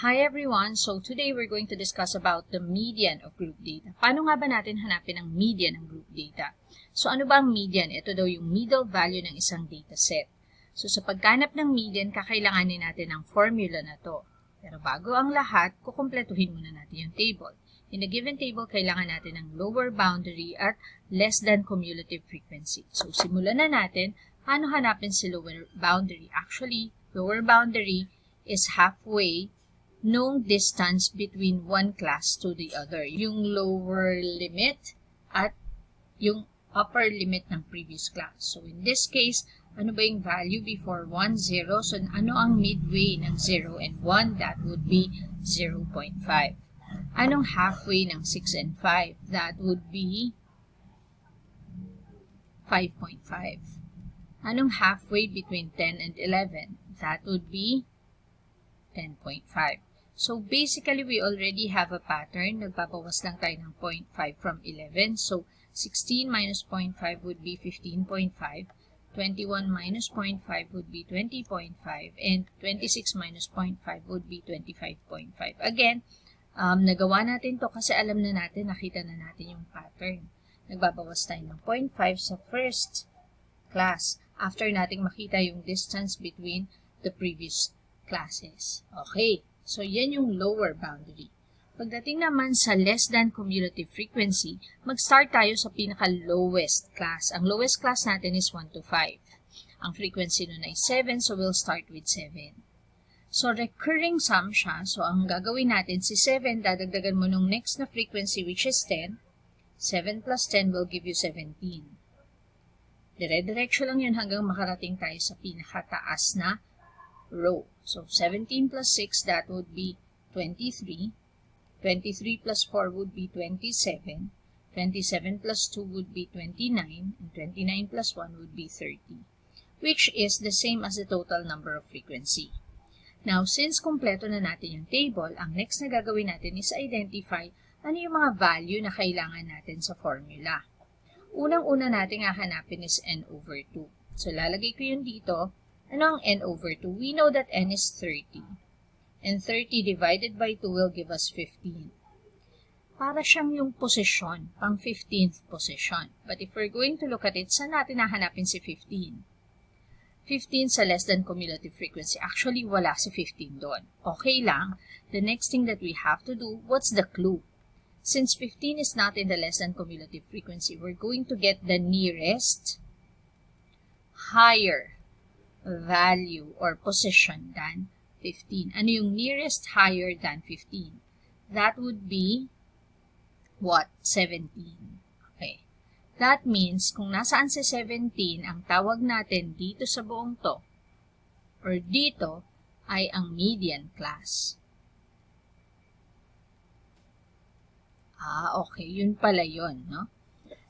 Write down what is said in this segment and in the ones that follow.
Hi everyone! So today we're going to discuss about the median of group data. Paano nga ba natin hanapin ang median ng group data? So ano ba ang median? Ito daw yung middle value ng isang data set. So sa paghanap ng median, kakailanganin natin ang formula na to. Pero bago ang lahat, kukumpletuhin muna natin yung table. In a given table, kailangan natin ng lower boundary at less than cumulative frequency. So simulan na natin. Paano hanapin si lower boundary? Actually, lower boundary is halfway nung distance between one class to the other. Yung lower limit at yung upper limit ng previous class. So in this case, ano ba yung value before 1, 0? So ano ang midway ng 0 and 1? That would be 0.5. Anong halfway ng 6 and 5? That would be 5.5. Anong halfway between 10 and 11? That would be 10.5. So basically, we already have a pattern. Nagpapawas lang tayo ng 0.5 from 11. So 16 minus 0.5 would be 15.5. 21 minus 0.5 would be 20.5. And 26 minus 0.5 would be 25.5. Again, nagawa natin to kasi alam na natin, nakita na natin yung pattern. Nagbabawas tayo ng 0.5 sa first class after nating makita yung distance between the previous classes. Okay. So, yan yung lower boundary. Pagdating naman sa less than cumulative frequency, mag-start tayo sa pinaka-lowest class. Ang lowest class natin is 1 to 5. Ang frequency nun ay 7, so we'll start with 7. So, recurring sum siya. So, ang gagawin natin, si 7, dadagdagan mo nung next na frequency, which is 10. 7 plus 10 will give you 17. Dire-diretso lang yun hanggang makarating tayo sa pinakataas na row. So, 17 plus 6, that would be 23. 23 plus 4 would be 27. 27 plus 2 would be 29. And 29 plus 1 would be 30. Which is the same as the total number of frequency. Now, since kumpleto na natin yung table, ang next na gagawin natin is identify ano yung mga value na kailangan natin sa formula. Unang-una natin hahanapin is n over 2. So, lalagay ko yun dito. Ano ang n over 2? We know that n is 30. And 30 divided by 2 will give us 15. Para siyang yung position, pang 15th position. But if we're going to look at it, saan natin hahanapin si 15? 15 sa less than cumulative frequency. Actually, wala si 15 doon. Okay lang. The next thing that we have to do, what's the clue? Since 15 is not in the less than cumulative frequency, we're going to get the nearest higher value or position than 15. Ano yung nearest higher than 15? That would be what? 17. Okay. That means, kung nasaan sa 17, ang tawag natin dito sa buong to, or dito, ay ang median class. Okay. Yun pala yun, no?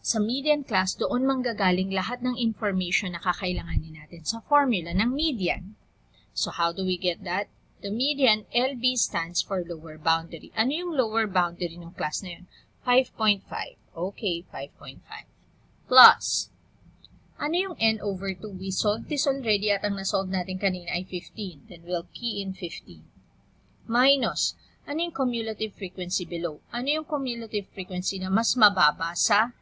Sa median class, doon manggagaling lahat ng information na kakailanganin natin sa formula ng median. So, how do we get that? The median, LB stands for lower boundary. Ano yung lower boundary ng class na yun? 5.5. Okay, 5.5. Plus, ano yung n over 2? We solved this already at ang nasolve natin kanina ay 15. Then, we'll key in 15. Minus, ano yung cumulative frequency below? Ano yung cumulative frequency na mas mababa sa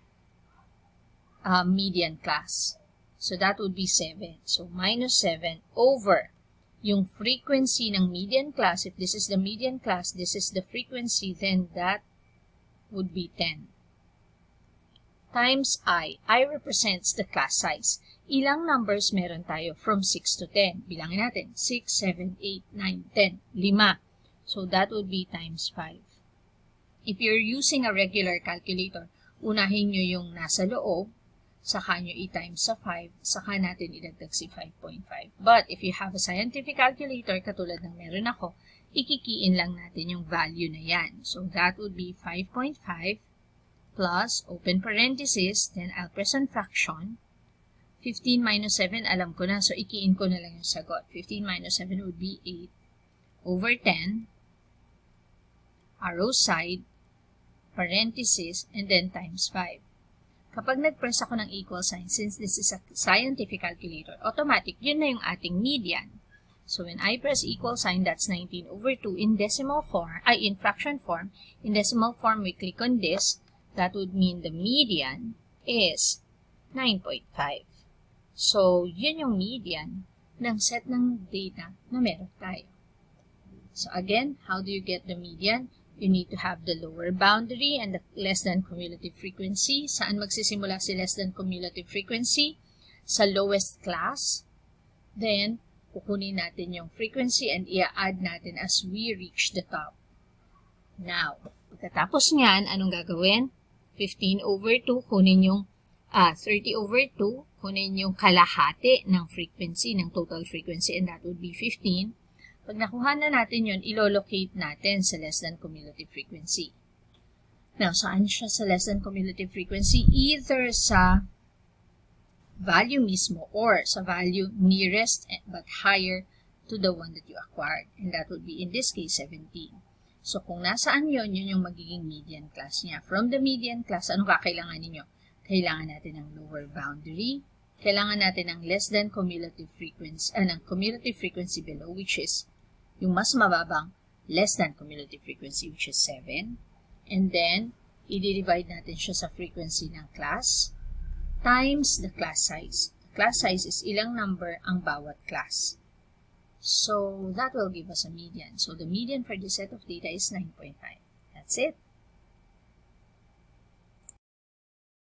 median class? So, that would be 7. So, minus 7 over yung frequency ng median class. If this is the median class, this is the frequency, then that would be 10. Times I. I represents the class size. Ilang numbers meron tayo from 6 to 10? Bilangin natin. 6, 7, 8, 9, 10. 5. So, that would be times 5. If you're using a regular calculator, unahin nyo yung nasa loob, saka nyo i-times sa 5, saka natin idagdag si 5.5. But, if you have a scientific calculator, katulad ng meron ako, ikikiin lang natin yung value na yan. So, that would be 5.5 plus, open parenthesis, then I'll press on fraction. 15 minus 7, alam ko na, so ikiin ko na lang yung sagot. 15 minus 7 would be 8 over 10, arrow side, parenthesis, and then times 5. Kapag nag-press ako ng equal sign, since this is a scientific calculator, automatic, yun na yung ating median. So when I press equal sign, that's 19 over 2 in decimal form, in fraction form. In decimal form, we click on this. That would mean the median is 9.5. So, yun yung median ng set ng data na meron tayo. So again, how do you get the median? You need to have the lower boundary and the less than cumulative frequency. Saan magsisimula si less than cumulative frequency? Sa lowest class. Then, kukunin natin yung frequency and i-add natin as we reach the top. Now, pagkatapos niyan, anong gagawin? 15 over 2, kunin yung 30 over 2, kunin yung kalahati ng frequency, ng total frequency, and that would be 15. Pag nakuha na natin yun, ilolocate natin sa less than cumulative frequency. Now, saan siya sa less than cumulative frequency? Either sa value mismo or sa value nearest but higher to the one that you acquired. And that would be, in this case, 17. So, kung nasaan yun, yun yung magiging median class niya. From the median class, anong kakailangan ninyo? Kailangan natin ng lower boundary. Kailangan natin ng less than cumulative frequency, ng cumulative frequency below, which is yung mas mababang less than cumulative frequency, which is 7. And then, i-divide natin siya sa frequency ng class times the class size. The class size is ilang number ang bawat class. So, that will give us a median. So, the median for this set of data is 9.5. That's it.